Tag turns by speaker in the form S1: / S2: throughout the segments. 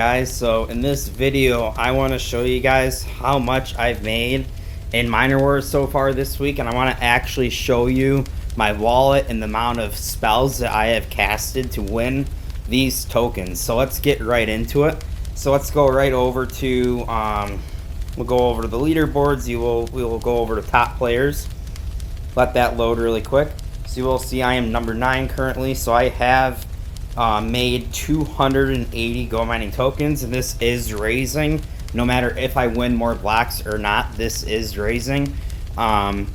S1: Guys, so in this video I want to show you guys how much I've made in Miner Wars so far this week, and I want to actually show you my wallet and the amount of spells that I have casted to win these tokens. So let's get right into it. So let's go right over to we'll go over to the leaderboards. We will go over to top players. Let that load really quick. So you will see I am number 9 currently. So I have made 280 GoMining tokens, and this is raising. No matter if I win more blocks or not, this is raising. And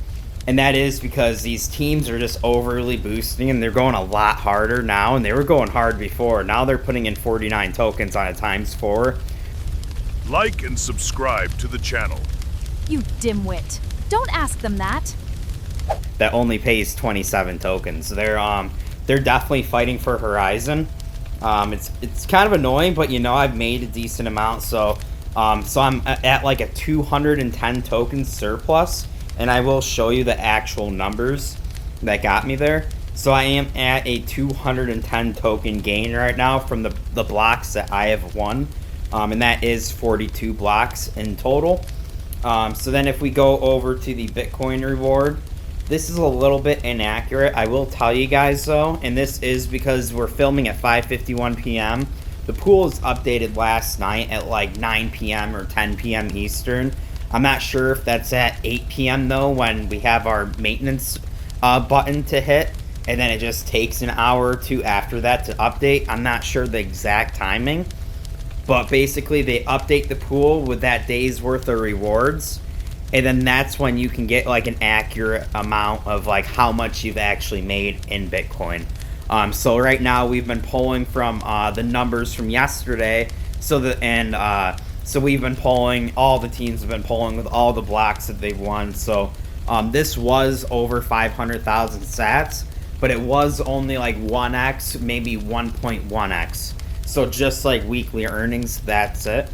S1: that is because these teams are just overly boosting, and they're going a lot harder now, and they were going hard before. Now they're putting in 49 tokens on a ×4.
S2: Like and subscribe to the channel.
S3: You dimwit. Don't ask them that.
S1: That only pays 27 tokens. They're definitely fighting for Horizon. It's kind of annoying, but you know, I've made a decent amount, so I'm at like a 210 token surplus, and I will show you the actual numbers that got me there. So I am at a 210 token gain right now from the blocks that I have won, and that is 42 blocks in total. So then if we go over to the Bitcoin reward, this is a little bit inaccurate, I will tell you guys though, and this is because we're filming at 5:51 p.m. The pool was updated last night at like 9 p.m. or 10 p.m. Eastern. I'm not sure if that's at 8 p.m. though, when we have our maintenance button to hit, and then it just takes an hour or two after that to update. I'm not sure the exact timing, but basically they update the pool with that day's worth of rewards, and then that's when you can get like an accurate amount of like how much you've actually made in Bitcoin. So right now we've been pulling from the numbers from yesterday. So we've been pulling, all the teams have been pulling with all the blocks that they've won. So this was over 500,000 sats, but it was only like 1x, maybe 1.1x. So just like weekly earnings, that's it.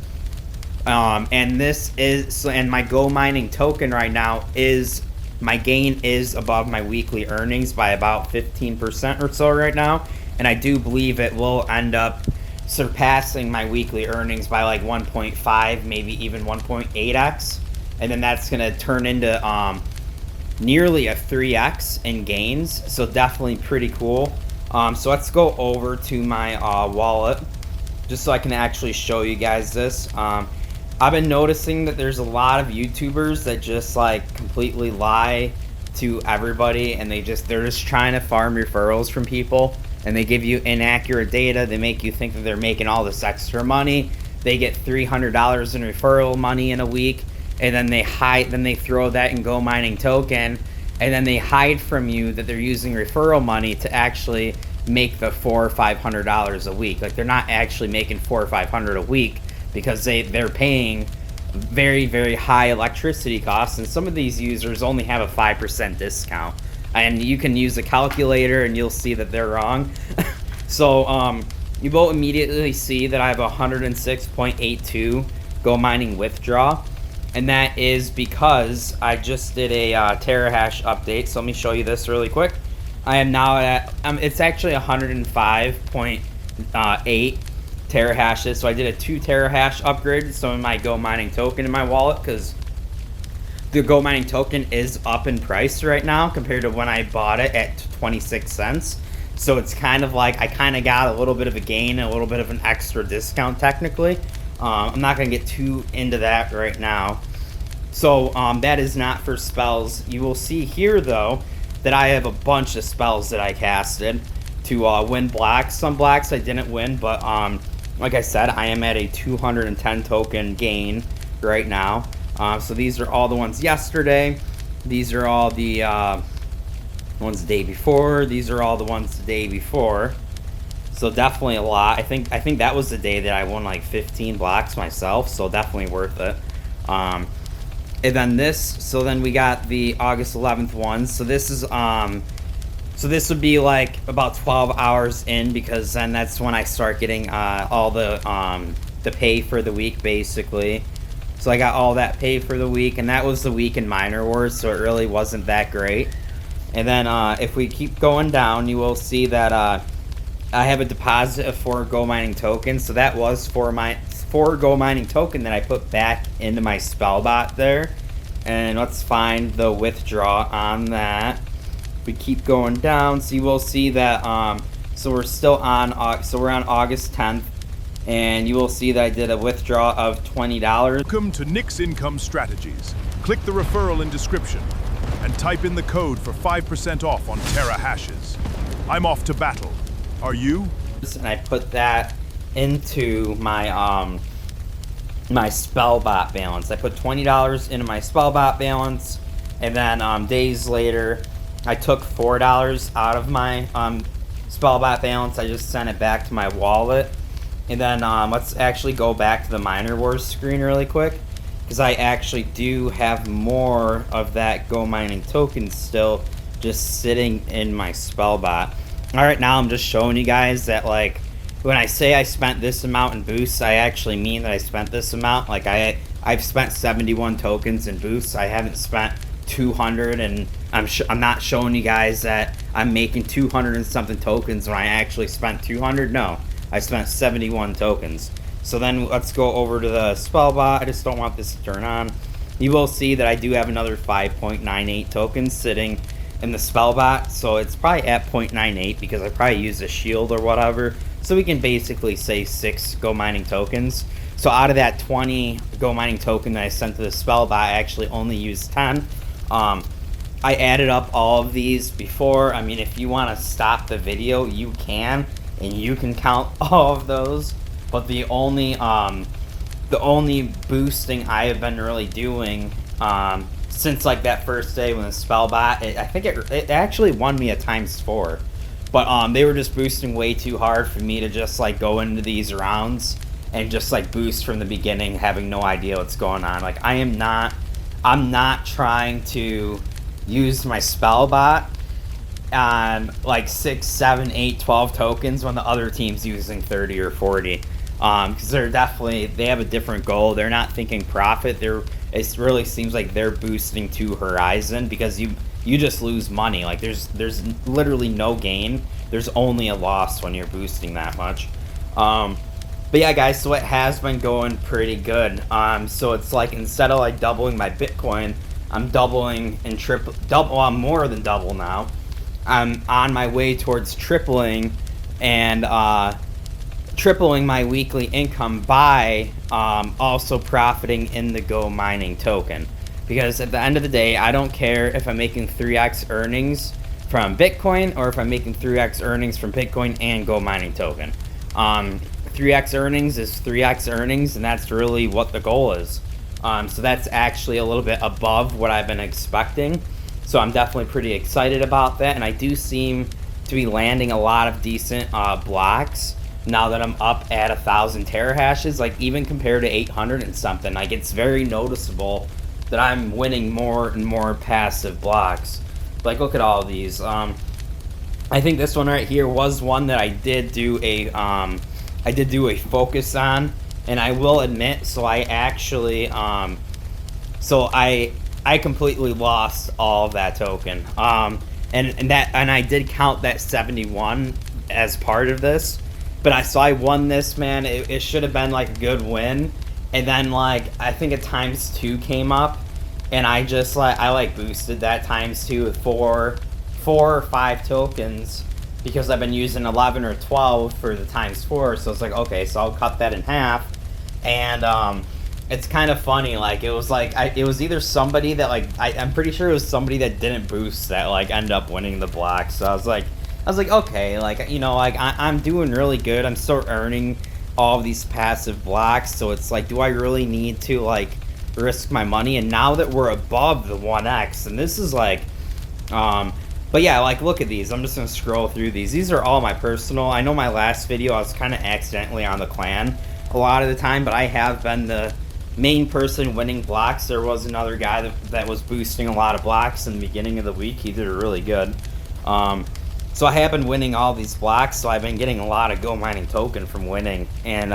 S1: And this is, and my GoMining token right now is, my gain is above my weekly earnings by about 15% or so right now, and I do believe it will end up surpassing my weekly earnings by like 1.5, maybe even 1.8x, and then that's gonna turn into nearly a 3x in gains. So definitely pretty cool. So let's go over to my wallet just so I can actually show you guys this. I've been noticing that there's a lot of YouTubers that just like completely lie to everybody, and they're just trying to farm referrals from people, and they give you inaccurate data. They make you think that they're making all this extra money. They get $300 in referral money in a week, and then they throw that in GoMining token, and then they hide from you that they're using referral money to actually make the $400 or $500 a week. Like, they're not actually making $400 or $500 a week, because they're paying very, very high electricity costs, and some of these users only have a 5% discount. And you can use a calculator and you'll see that they're wrong. So you will immediately see that I have 106.82 GoMining withdraw, and that is because I just did a terahash update. So let me show you this really quick. I am now at it's actually 105.8 terahashes. So I did a 2 terahash upgrade, so in my GoMining token in my wallet, because the GoMining token is up in price right now compared to when I bought it at 26 cents. So it's kind of like I kind of got a little bit of a gain and a little bit of an extra discount technically. I'm not going to get too into that right now. So that is not for spells. You will see here though that I have a bunch of spells that I casted to win blocks. Some blocks I didn't win, but like I said, I am at a 210 token gain right now. So these are all the ones yesterday. These are all the ones the day before. These are all the ones the day before. So definitely a lot. I think that was the day that I won like 15 blocks myself. So definitely worth it. And then then we got the August 11th ones. So this is so this would be like about 12 hours in, because then that's when I start getting all the pay for the week basically. So I got all that pay for the week, and that was the week in Miner Wars, so it really wasn't that great. And then if we keep going down, you will see that I have a deposit of 4 GoMining tokens, so that was 4 GoMining token that I put back into my Spellbot there. And let's find the withdraw on that. We keep going down, so you will see that. So we're still on. So we're on August 10th, and you will see that I did a withdrawal of $20.
S2: Welcome to Nick's Income Strategies. Click the referral in description and type in the code for 5% off on Terra hashes. I'm off to battle. Are you?
S1: And I put that into my my Spellbot balance. I put $20 into my Spellbot balance, and then days later, I took $4 out of my Spellbot balance. I just sent it back to my wallet, and then let's actually go back to the Miner Wars screen really quick, because I actually do have more of that GoMining token still just sitting in my Spellbot. Alright, now I'm just showing you guys that, like, when I say I spent this amount in boosts, I actually mean that I spent this amount. Like, I've spent 71 tokens in boosts. I haven't spent 200, and I'm not showing you guys that I'm making 200 and something tokens when I actually spent 200. No, I spent 71 tokens. So then let's go over to the Spellbot. I just don't want this to turn on. You will see that I do have another 5.98 tokens sitting in the Spellbot, so it's probably at 0.98 because I probably used a shield or whatever. So we can basically say 6 GoMining tokens. So out of that 20 GoMining token that I sent to the Spellbot, I actually only used 10. I added up all of these before. I mean, if you want to stop the video, you can, and you can count all of those. But the only boosting I have been really doing since like that first day when the Spellbot, I think it actually won me a ×4. But they were just boosting way too hard for me to just like go into these rounds and just like boost from the beginning, having no idea what's going on. Like I'm not trying to use my Spellbot on like 6, 7, 8, 12 tokens when the other team's using 30 or 40. Because they have a different goal. They're not thinking profit. It really seems like they're boosting to Horizon, because you just lose money. Like there's literally no gain. There's only a loss when you're boosting that much. But yeah, guys, so it has been going pretty good. So it's like instead of like doubling my Bitcoin, I'm doubling and double. I'm more than double now. I'm on my way towards tripling and tripling my weekly income by also profiting in the GoMining token. Because at the end of the day, I don't care if I'm making 3x earnings from Bitcoin or if I'm making 3x earnings from Bitcoin and GoMining token. 3x earnings is 3x earnings, and that's really what the goal is. So that's actually a little bit above what I've been expecting. So I'm definitely pretty excited about that, and I do seem to be landing a lot of decent blocks now that I'm up at 1,000 terahashes. Like even compared to 800 and something, like it's very noticeable that I'm winning more and more passive blocks. Like look at all of these. I think this one right here was one that I did do a focus on, and I will admit, so I actually so I completely lost all of that token. And I did count that 71 as part of this, but I won this, man. It should have been like a good win. And then like I think a ×2 came up, and I just like boosted that ×2 with 4 or 5 tokens, because I've been using 11 or 12 for the ×4. So it's like, okay, so I'll cut that in half. And it's kind of funny, like it was either somebody that like I'm pretty sure it was somebody that didn't boost that like ended up winning the block. So I was like okay, like, you know, like I'm doing really good. I'm still earning all of these passive blocks, so it's like, do I really need to like risk my money? And now that we're above the 1x, and this is like but yeah, like look at these. I'm just gonna scroll through these. These are all my personal. I know my last video I was kind of accidentally on the clan a lot of the time, but I have been the main person winning blocks. There was another guy that was boosting a lot of blocks in the beginning of the week. He did really good. So I have been winning all these blocks, so I've been getting a lot of GoMining token from winning. And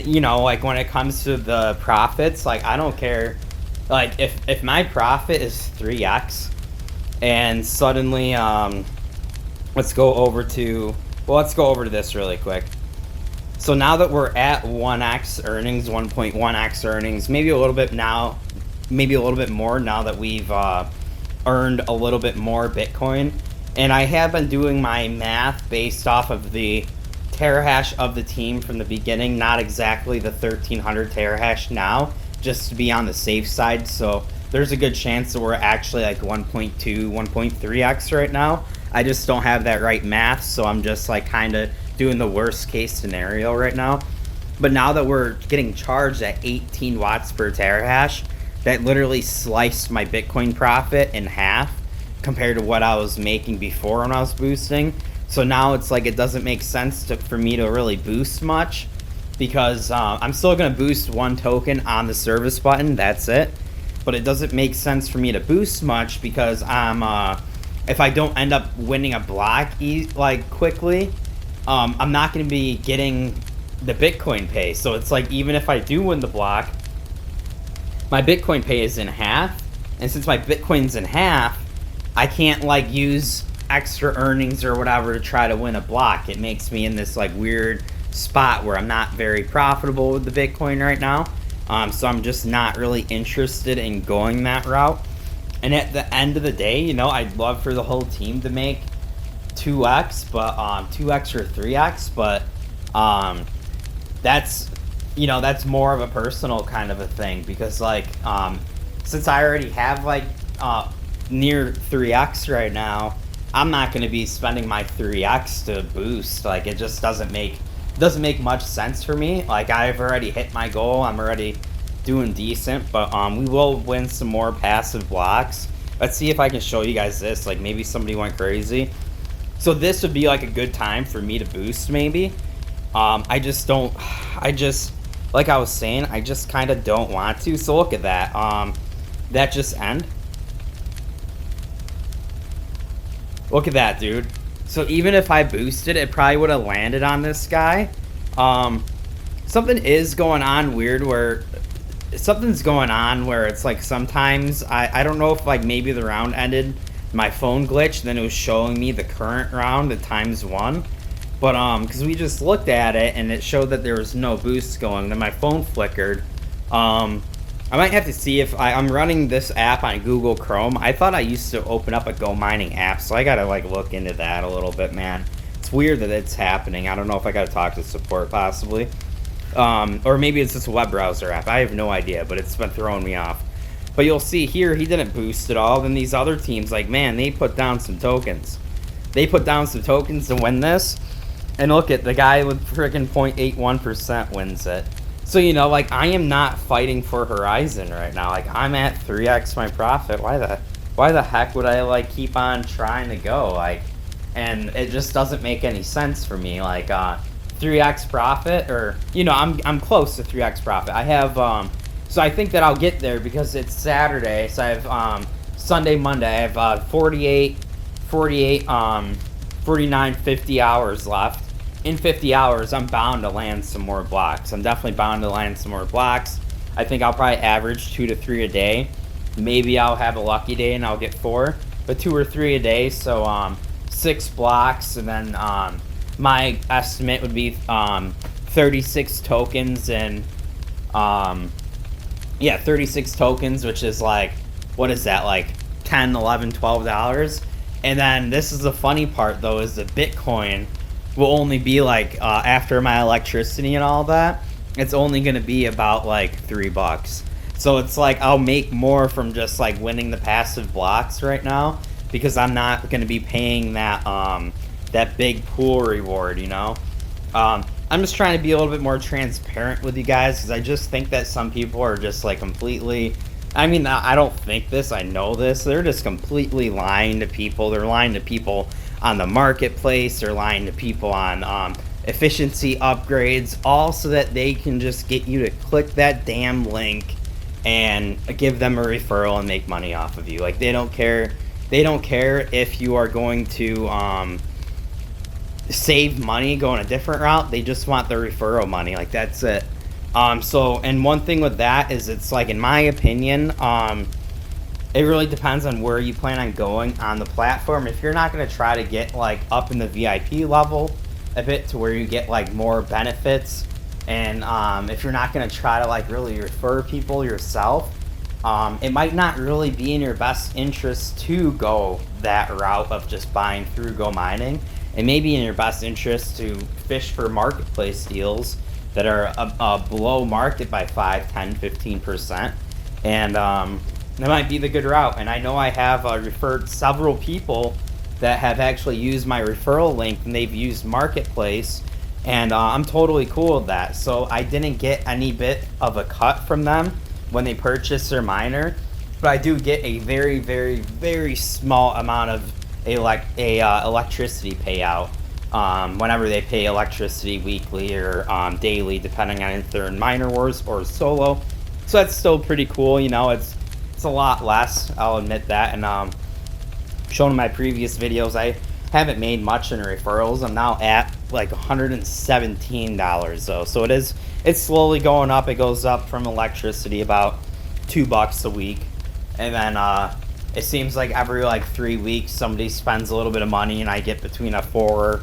S1: you know, like when it comes to the profits, like I don't care. Like if my profit is 3x, and suddenly let's go over to Well, let's go over to this really quick. So now that we're at 1x earnings, 1.1x earnings, maybe a little bit now, maybe a little bit more now that we've earned a little bit more Bitcoin. And I have been doing my math based off of the terahash of the team from the beginning, not exactly the 1300 terahash now, just to be on the safe side. So there's a good chance that we're actually like 1.2, 1.3x right now. I just don't have that right math, so I'm just like kind of doing the worst case scenario right now. But now that we're getting charged at 18 watts per terahash, that literally sliced my Bitcoin profit in half compared to what I was making before when I was boosting. So now it's like it doesn't make sense for me to really boost much, because I'm still going to boost one token on the service button, that's it. But it doesn't make sense for me to boost much because if I don't end up winning a block like quickly, I'm not going to be getting the Bitcoin pay. So it's like, even if I do win the block, my Bitcoin pay is in half. And since my Bitcoin's in half, I can't like use extra earnings or whatever to try to win a block. It makes me in this like weird spot where I'm not very profitable with the Bitcoin right now. So I'm just not really interested in going that route. And at the end of the day, you know, I'd love for the whole team to make 2x, but 2x or 3x, but that's, you know, that's more of a personal kind of a thing, because like since I already have like near 3x right now, I'm not going to be spending my 3x to boost. Like, it just doesn't make much sense for me. Like, I've already hit my goal. I'm already doing decent, but we will win some more passive blocks. Let's see if I can show you guys this. Like, maybe somebody went crazy. So this would be like a good time for me to boost, maybe. I just like I was saying, I just kind of don't want to. So look at that. That just end. Look at that, dude. So even if I boosted, it probably would have landed on this guy. Something is going on weird where something's going on where it's like sometimes I don't know if like maybe the round ended, my phone glitched, then it was showing me the current round, the ×1. But because we just looked at it and it showed that there was no boosts going, then my phone flickered. I might have to see if I'm running this app on Google Chrome. I thought I used to open up a GoMining app, so I gotta like look into that a little bit, man. It's weird that it's happening. I don't know if I gotta talk to support possibly. Or maybe it's just a web browser app. I have no idea, but it's been throwing me off. But you'll see here, he didn't boost at all. Then these other teams, like, man, they put down some tokens. They put down some tokens to win this. And look at the guy with freaking 0.81% wins it. So, you know, like, I am not fighting for Horizon right now. Like, I'm at 3x my profit. Why the heck would I, like, keep on trying to go? Like, and it just doesn't make any sense for me. Like, 3x profit, or, you know, I'm close to 3x profit. I have, so I think that I'll get there because it's Saturday. So I have, Sunday, Monday, I have, 49, 50 hours left. In 50 hours, I'm bound to land some more blocks. I'm definitely bound to land some more blocks. I think I'll probably average 2 to 3 a day. Maybe I'll have a lucky day and I'll get 4, but 2 or 3 a day. So 6 blocks, and then my estimate would be 36 tokens, and 36 tokens, which is like, what is that, like $10, $11, $12? And then this is the funny part though, is the Bitcoin will only be like, after my electricity and all that, it's only going to be about like $3. So it's like I'll make more from just like winning the passive blocks right now, because I'm not going to be paying that that big pool reward, you know. I'm just trying to be a little bit more transparent with you guys, because I just think that some people are just like completely, I mean, I don't think this, I know this, they're just completely lying to people. They're lying to people on the marketplace, they're lying to people on efficiency upgrades, all so that they can just get you to click that damn link and give them a referral and make money off of you. Like, they don't care if you are going to save money going a different route. They just want the referral money. Like, that's it. So, and one thing with that is, it's like, in my opinion, it really depends on where you plan on going on the platform. If you're not going to try to get like up in the VIP level, a bit to where you get like more benefits. And if you're not going to try to like really refer people yourself, it might not really be in your best interest to go that route of just buying through GoMining. It may be in your best interest to fish for marketplace deals that are below market by 5, 10, 15%. And that might be the good route. And I know I have referred several people that have actually used my referral link, and they've used marketplace, and I'm totally cool with that. So I didn't get any bit of a cut from them when they purchase their miner, but I do get a very, very, very small amount of electricity payout whenever they pay electricity weekly or daily, depending on if they're in miner wars or solo. So that's still pretty cool. You know, it's a lot less, I'll admit that. And shown in my previous videos, I haven't made much in referrals. I'm now at like $117 though, so it's slowly going up. It goes up from electricity about $2 a week, and then it seems like every like 3 weeks somebody spends a little bit of money, and I get between a $4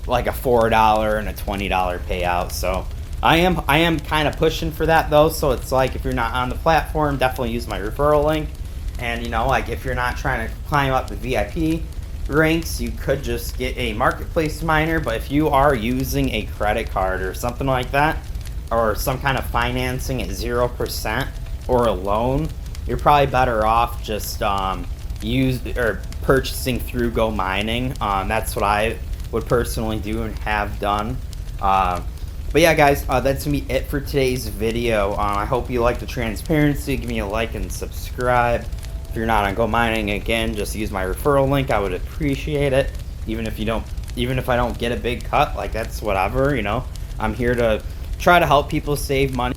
S1: and a $20 payout. So I am kind of pushing for that though. So it's like, if you're not on the platform, definitely use my referral link. And you know, like if you're not trying to climb up the VIP ranks, you could just get a marketplace miner. But if you are using a credit card or something like that, or some kind of financing at 0% or a loan, you're probably better off just purchasing through GoMining. That's what I would personally do and have done. But yeah, guys, that's gonna be it for today's video. I hope you like the transparency. Give me a like and subscribe. If you're not on GoMining, again, just use my referral link. I would appreciate it. Even if I don't get a big cut, like, that's whatever, you know. I'm here to try to help people save money.